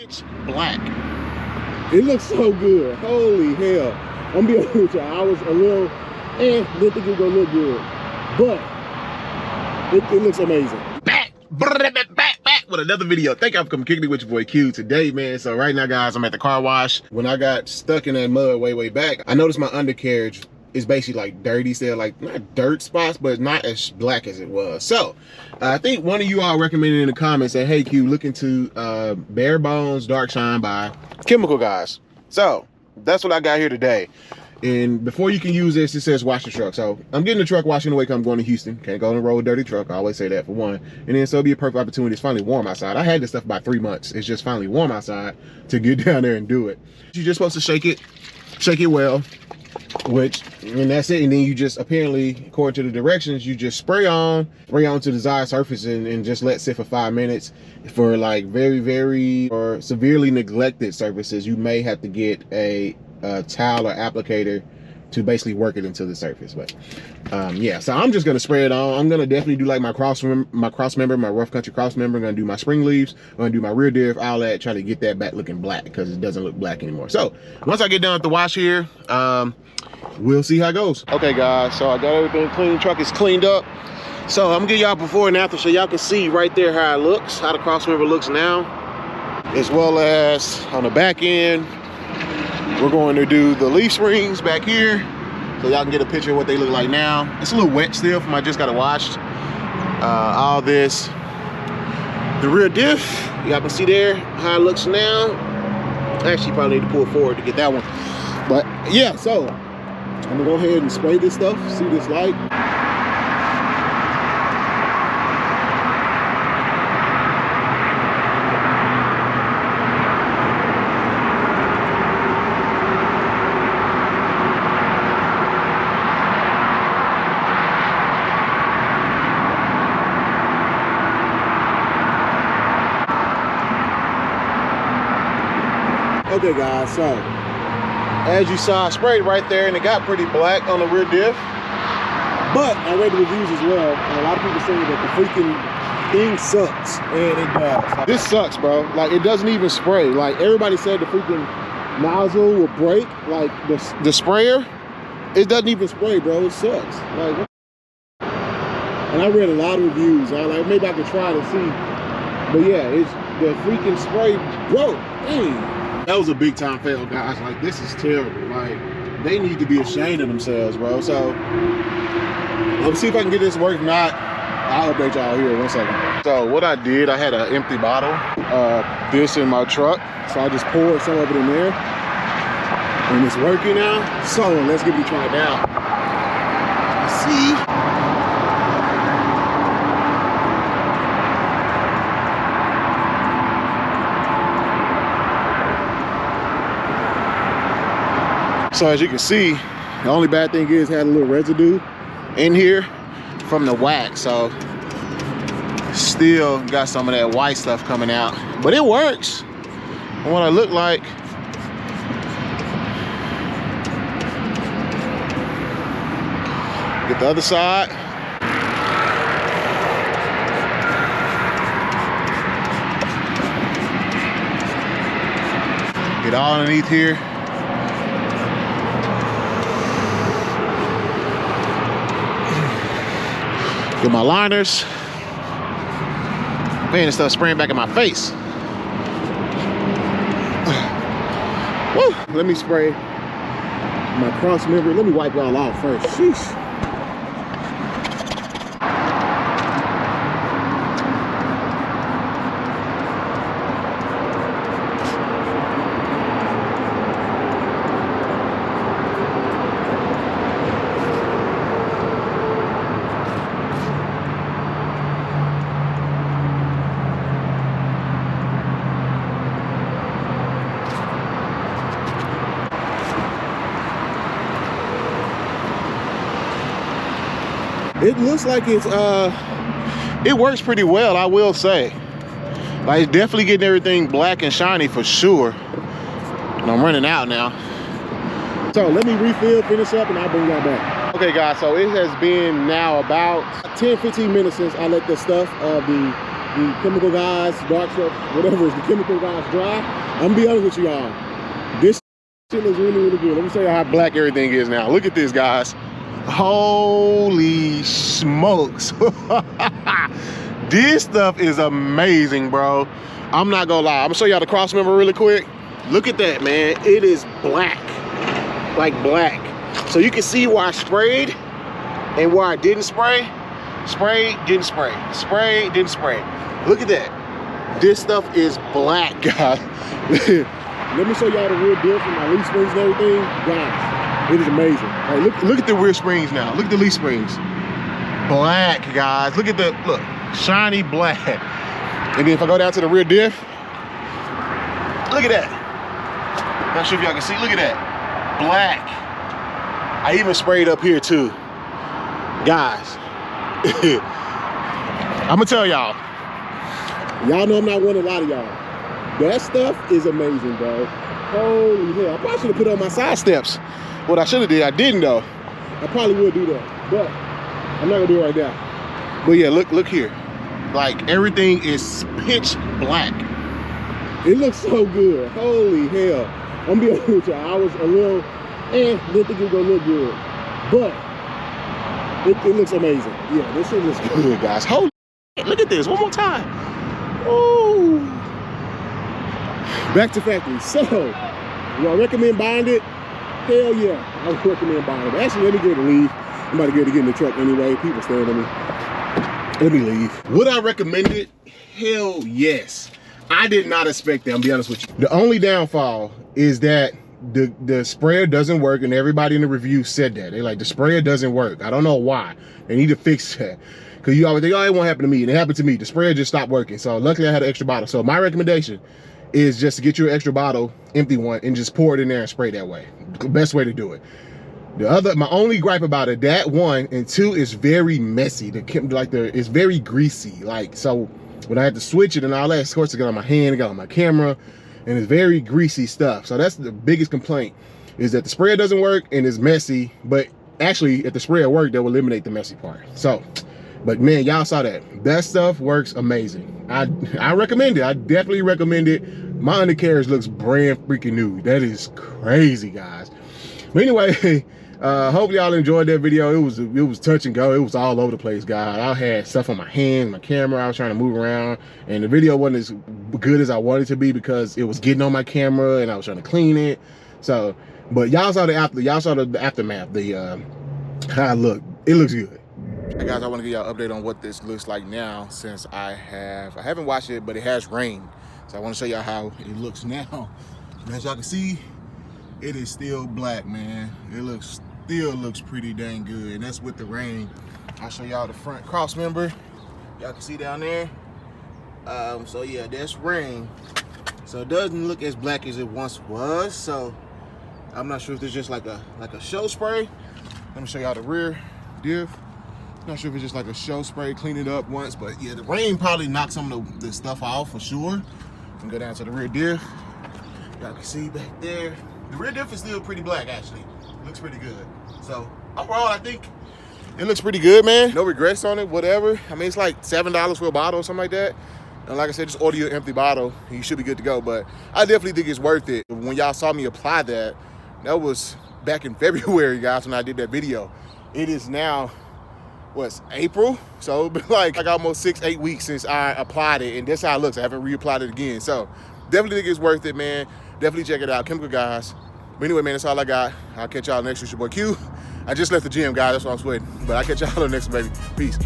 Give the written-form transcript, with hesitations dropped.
It's black. It looks so good. Holy hell. I'm gonna be honest with y'all. I was a little, didn't think it was gonna look good. But it looks amazing. Back with another video. Thank y'all for coming kicking it with your boy Q today, man. So right now, guys, I'm at the car wash. When I got stuck in that mud way back, I noticed my undercarriage is basically like dirty still, like not dirt spots, but not as black as it was. So I think one of you all recommended in the comments that, hey Q, look into Bare Bones Dark Shine by Chemical Guys. So that's what I got here today. And before you can use this, it says wash the truck. So I'm getting the truck washing away because I'm going to Houston. Can't go on the road with a dirty truck. I always say that for one. And then so it'll be a perfect opportunity. It's finally warm outside. I had this stuff about 3 months. It's just finally warm outside to get down there and do it. You're just supposed to shake it well, and that's it. And then you just, apparently, according to the directions, you just spray onto the desired surface and just let sit for 5 minutes. For like very or severely neglected surfaces, you may have to get a towel or applicator to basically work it into the surface. But yeah, so I'm just gonna spray it on. I'm gonna definitely do like my cross member, my rough country cross member. I'm gonna do my spring leaves. I'm gonna do my rear diff, all that, try to get that back looking black because it doesn't look black anymore. So once I get done with the wash here, we'll see how it goes. Okay guys, so I got everything clean. The truck is cleaned up. So I'm gonna give y'all before and after so y'all can see right there how it looks, how the cross member looks now, as well as on the back end. We're going to do the leaf springs back here so y'all can get a picture of what they look like now. It's a little wet still from I just got it washed. All this. The rear diff, y'all can see there how it looks now. Actually, probably need to pull it forward to get that one. But yeah, so I'm gonna go ahead and spray this stuff, see this light. Okay guys, so as you saw, I sprayed right there and it got pretty black on the rear diff. But I read the reviews as well, and a lot of people saying that the freaking thing sucks, and it does. This sucks, bro. Like, it doesn't even spray. Like, everybody said the freaking nozzle will break, like the sprayer. It doesn't even spray, bro. It sucks. Like, and I read a lot of reviews. I like, maybe I could try to see, but yeah, it's the freaking spray broke. Dang. That was a big time fail, guys. Like, this is terrible. Like, they need to be ashamed of themselves, bro. So let me see if I can get this working. If not, I'll update y'all here in 1 second. So what I did, I had an empty bottle of this in my truck. So I just poured some of it in there. And it's working now. So let's give it a try now. Let's see. So as you can see, the only bad thing is it had a little residue in here from the wax. So still got some of that white stuff coming out, but it works. And what I look like, get the other side. Get all underneath here. Get my liners. Man, this stuff spraying back in my face. Woo. Let me spray my cross member. Let me wipe y'all off first. Sheesh. It looks like it works pretty well, I will say. Like, it's definitely getting everything black and shiny for sure. And I'm running out now. So let me refill, finish up, and I'll bring y'all back. Okay guys, so it has been now about 10-15 minutes since I let the stuff of the the chemical guys, dark stuff, whatever is the chemical guys dry, I'm gonna be honest with you y'all. This shit looks really, really good. Let me show you how black everything is now. Look at this, guys. Holy smokes. This stuff is amazing, bro. I'm not gonna lie. I'm gonna show y'all the cross member really quick. Look at that, man. It is black, like black. So you can see where I sprayed and where I didn't spray. Spray, didn't spray. Spray, didn't spray. Look at that. This stuff is black, guys. Let me show y'all the real deal from my leaf springs and everything. Guys, it is amazing. Like, look at the rear springs now. Look at the leaf springs. Black, guys. Look at the, look, shiny black. And then if I go down to the rear diff, look at that. Not sure if y'all can see, look at that. Black. I even sprayed up here too. Guys, I'm gonna tell y'all. Y'all know I'm not one to lie to y'all. That stuff is amazing, bro. Holy hell. I probably should have put on my side steps. What I should have did, I didn't though. I probably would do that, but I'm not gonna do it right now. But yeah, look here. Like everything is pitch black. It looks so good. Holy hell. I'm gonna be honest with y'all. I was a little, didn't think it was gonna look good. But it looks amazing. Yeah, this shit looks good, guys. Holy shit, look at this one more time. Ooh. Back to factory. So, do I recommend buying it? Hell yeah, I would recommend buying it. Actually, let me get to leave. I'm about to get in the truck anyway. People staring at me. Let me leave. Would I recommend it? Hell yes. I did not expect that, I'll be honest with you. The only downfall is that the sprayer doesn't work, and everybody in the review said that. They're like, the sprayer doesn't work. I don't know why. They need to fix that. Because you always think, oh, it won't happen to me. And it happened to me. The sprayer just stopped working. So luckily I had an extra bottle. So my recommendation is just to get you an extra bottle, empty one, and just pour it in there and spray that way. The best way to do it. My only gripe about it, that one, and two, is very messy. It's very greasy. Like, so when I had to switch it and all that, of course it got on my hand, it got on my camera, and it's very greasy stuff. So that's the biggest complaint, is that the sprayer doesn't work and it's messy. But actually, if the sprayer worked, that will eliminate the messy part. So, but man, y'all saw that. That stuff works amazing. I recommend it. I definitely recommend it. My undercarriage looks brand freaking new. That is crazy, guys. But anyway, hopefully y'all enjoyed that video. It was touch and go. It was all over the place, guys. I had stuff on my hand, my camera. I was trying to move around, and the video wasn't as good as I wanted it to be because it was getting on my camera and I was trying to clean it. So, but y'all saw the aftermath. How it looked. It looks good. Hey guys, I want to give y'all an update on what this looks like now, since I haven't watched it, but it has rained. So I want to show y'all how it looks now. And as y'all can see, it is still black, man. It still looks pretty dang good, and that's with the rain. I'll show y'all the front cross member. Y'all can see down there. So yeah, that's rain. So it doesn't look as black as it once was. So I'm not sure if it's just like a show spray. Let me show y'all the rear diff. Not sure if it's just like a show spray, clean it up once, but yeah, the rain probably knocked some of the stuff off for sure. And go down to the rear diff. Y'all can see back there. The rear diff is still pretty black, actually. Looks pretty good. So overall, I think it looks pretty good, man. No regrets on it, whatever. I mean, it's like $7 for a bottle or something like that. And like I said, just order your empty bottle and you should be good to go. But I definitely think it's worth it. When y'all saw me apply that was back in February, guys, when I did that video. It is now, what's April? So it's been like almost 6-8 weeks since I applied it, and that's how it looks. I haven't reapplied it again. So definitely think it's worth it, man. Definitely check it out. Chemical guys. But anyway, man, that's all I got. I'll catch y'all next week. It's your boy Q. I just left the gym, guys. That's why I'm sweating. But I'll catch y'all on the next one, baby. Peace.